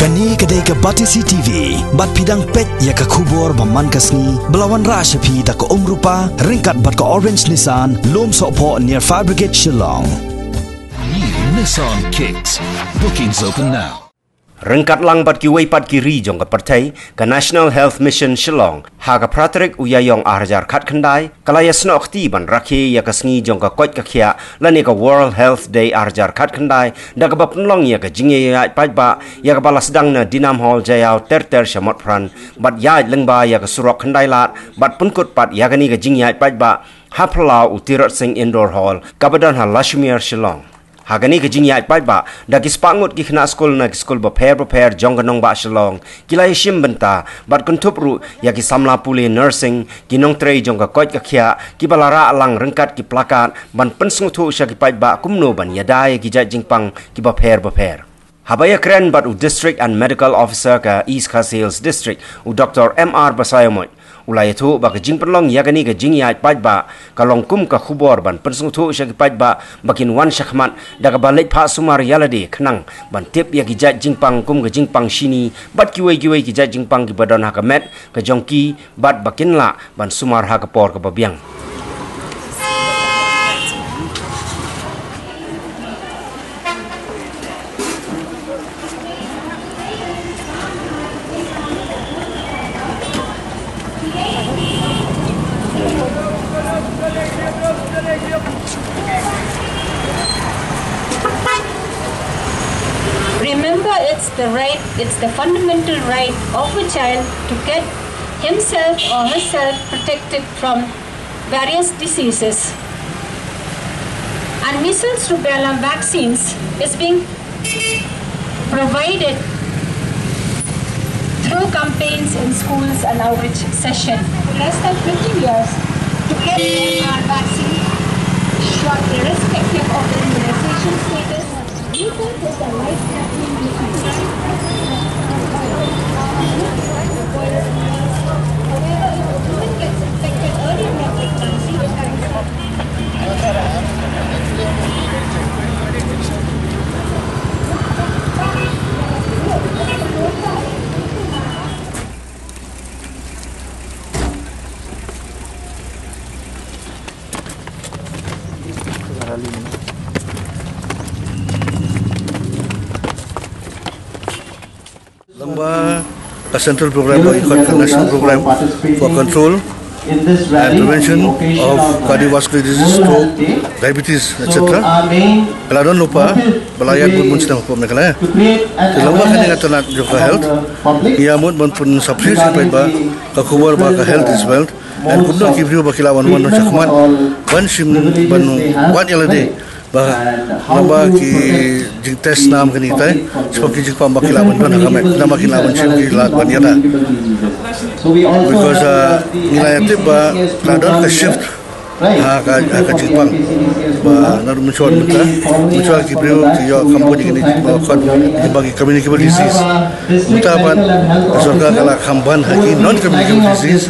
Kani kedai ke Batisi TV, bat pidang pet ya ke kubur baman kasni, belawan rashapi tak ke rupa, ringkat bat ke orange Nissan, lom sokpo near Fire Brigade Shillong. New Nissan Kicks. Bookings open now. Rengkat lang bat ki wei pat kiri jong ka partai ka National Health Mission Shillong ha ka pratrik uyayong arjar khat khandai kalaya snok ti ban Rakhe ya ka sngi jong ka kot ka khia lani ka World Health Day arjar khat khandai da ka bapnlong ya ka Jingïaid Paidbah ya ka balas dang na dinam hall jayau ter shamot pran bat ya lengba ya ka surok khandai lat bat punkut pat ya ka ni ka Jingïaid Paidbah ha plau utirat sing indoor hall kabadan ha Lashmir Shillong. Hagani ke Jingïaid Paidbah dagi spangut ki khna school na ki school ba prepare jong ganong ba Shillong kilai shim benta bat kuntup ru ya ki samla puli nursing ki nong trei jong ka kot ka khia ki balara alang rengkat ki plakat ban pensung thu sha ki Paidbah kumno ban yadai ki jat jingpang ki ba prepare Habaya kren bat u district and medical officer ka East Coast Hills district u Dr. MR Basayamot ulai itu bak jingpenlong yagani ke Jingïaid Paidbah kalong kum ka khubor ban pensung thu sha ki Paidbah bakin wan shakhmat daga balik pha sumar yalade khnang ban tip ya ki jat jingpang kum ke jingpang shini bat ki wei ki jat jingpang ki badon ha ka met ka jongki bat bakin la ban sumar ha ka por ka babiang. Remember, it's the fundamental right of a child to get himself or herself protected from various diseases. And measles rubella vaccines is being provided through campaigns in schools and outreach session. Less than 50 years to get our vaccine shot irrespective of the immunization status. Measles is a life-threatening disease. However, if a woman gets infected early in her pregnancy, a central program or a national program for control and prevention of cardiovascular disease, stroke, diabetes, etc. Kalau don't lupa, belayan pun muncul apa mereka lah. Lamba kan yang ternak juga health, ia mud pun subsidi Paidbah, kakubar baka health is wealth, dan kuno kibrio baki lawan wan cakmat, ban sim ban wan yalade. Lamba ki jing test nam kan kita, sebab ki jing pambaki lawan ban hakamet, nama ki lawan sim ki lawan yada. Because nilai tiba ladon ke shift ka jingpang ba naru mencuat ki brio ki yo company ni kon bagi communicable disease mutaban sorga kala khamban haki non communicable disease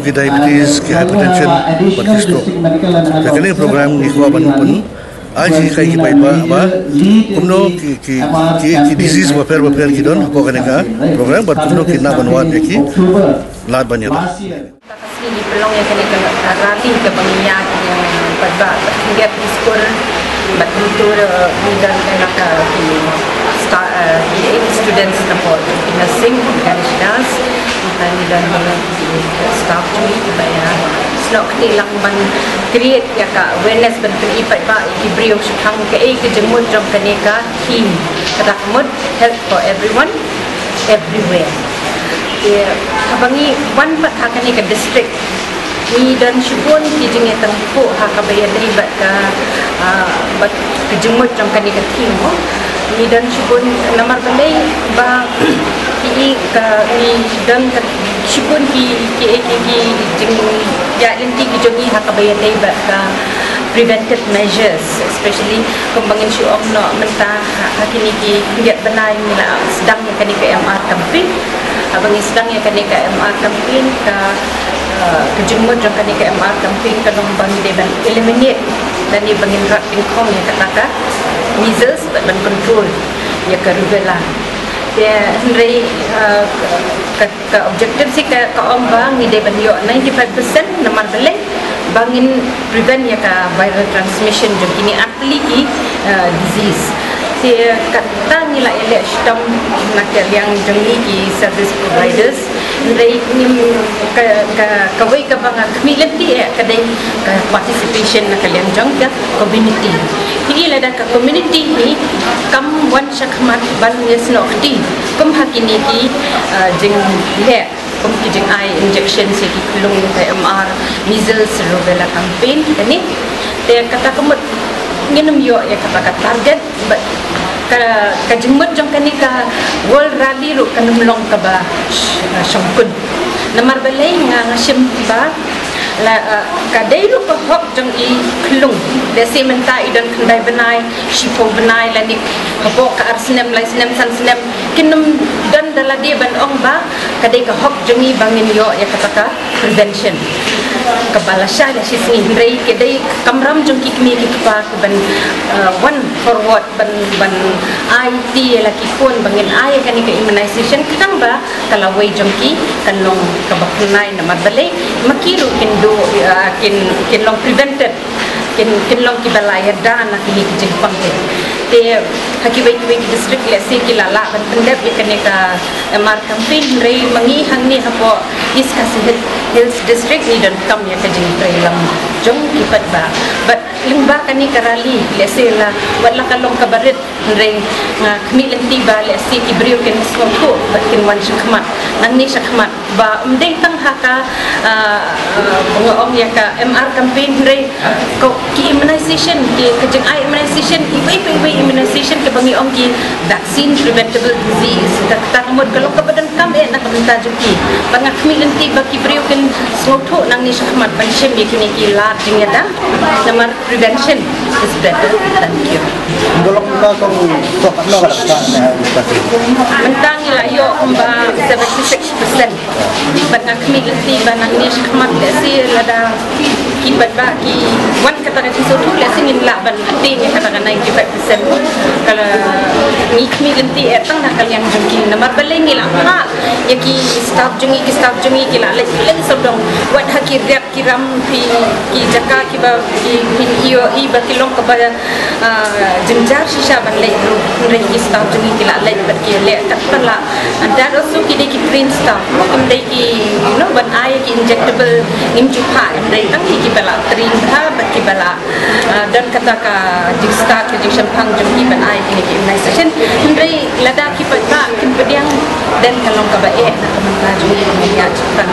ki diabetes ki hypertension ki stroke kini program ni ko ban pun aji kai ki Paidbah ba kumno ki disease ba per ki don ko kaneka program ba kumno ki na banwat ki lad banyak Ini pelong yang kena rati ke pengiyak yang Paidbah hingga skor betul dan students support nursing dan staff ni supaya slok ni langban create ya ka awareness ban kini Paidbah iki brio shang ke ke jemut jom kaneka team kadakmut health for everyone everywhere. Kabangi one pat hakani ke district ni dan syukun ki Jingïaid tangko hakabayan terlibat ka bat kejemut jom kaneka team ni dan syukun namar balai ba ki ka ni dan syukun ki Jingïaid linti ki jongi hakabayan terlibat ka preventive measures, especially kembangin syuok no mentah hakini ki lihat benai mila sedang yang kani ke MR campaign abang sedang yang kani ke MR campaign ka kejumut yang kani ke MR campaign ka nong bang deban eliminate dan ni bangin rat income yang kata measles ban control ya ke rubella dia hendai ke objektif sih ke om bang ni dia banyo 95% namar belai bangin prevent ya ka viral transmission jom ini apli ki disease si kata ni lah elek stem nak yang jom ni service providers dari ni ka wei ka bang community kadai participation nak kalian jom ke community ini lah dah community ni kam wan syakmat ban yesnokti kum hakini ki jeng le kum ki jeng ai injection se ki kulung MR measles rubella campaign ni dia kata kemut nginum yo ya kata target ka jemut jong kani ka world rally ru kan melong ka ba syongkun namar balai ngasim ba la kadai lu ko hok jong I klung de sementa idan kandai benai shipo benai la ni habo ka arsnem lai snem san snem kinum dan daladi ban ong ba kadai ka hok jong I bangin yo ya kata prevention kebalasya la si sini rei kadai kamram jong ki kmi ki pa ban one forward ban IT la ki pun bangin ai kan ka immunization kadang ba kalau wei jong ki kanong ka baknai na madalai makiru kin long prevented kin long ki balaya dan nak ni kijing pangte te hakibai ki district le se ki lala ban pendep ikane ka MR campaign rei mangi hang ni hapo iskasi hills district ni dan kam ya kijing trailang jong ki Paidbah but lingba kani karali le se la wala kalong kabarit rei kmi lenti ba le se ki brio ken smoko bat kin wan shakmat nang ni shakmat ba umdei tang haka ong ya ka MR campaign rei ko ki immunization ki kejeng ai immunization ibai immunization ke bangi ong ki vaccine preventable disease tak mod kalau ka badan kam nak benta juki bang kmi lenti ba ki brio ken smoko nang ni shakmat ban shem ye kini ki la Jingïaid namar prevention is better. Thank you. Bolok kita kong sok no kata mentang ila yo umba 76% banang kami lesti banang ni khmat lesi lada ki Paidbah ki wan kata ni sotu lesi ngin la ban ti ni kata 95% kalau ni kami lenti etang nak yang jungki namar balai ni la ha yaki staff jungi ki la leng sodong wat hakir rap kiram ki jaka ki ba ki iyo I ba kilong ka ba jengjar shisha ban lei rei ki staff jungi ki la lei bat ki le tak pala and also ki dei ki green staff kam dei ki ban ai ki injectable nim chupa dei tang ki bala trin tha bat ki bala dan kata ka jista ki jing champang jungi ban ai ki immunization dei lada ki Paidbah kin pediang dan kalong ka ba nak ka jungi ni ya chupan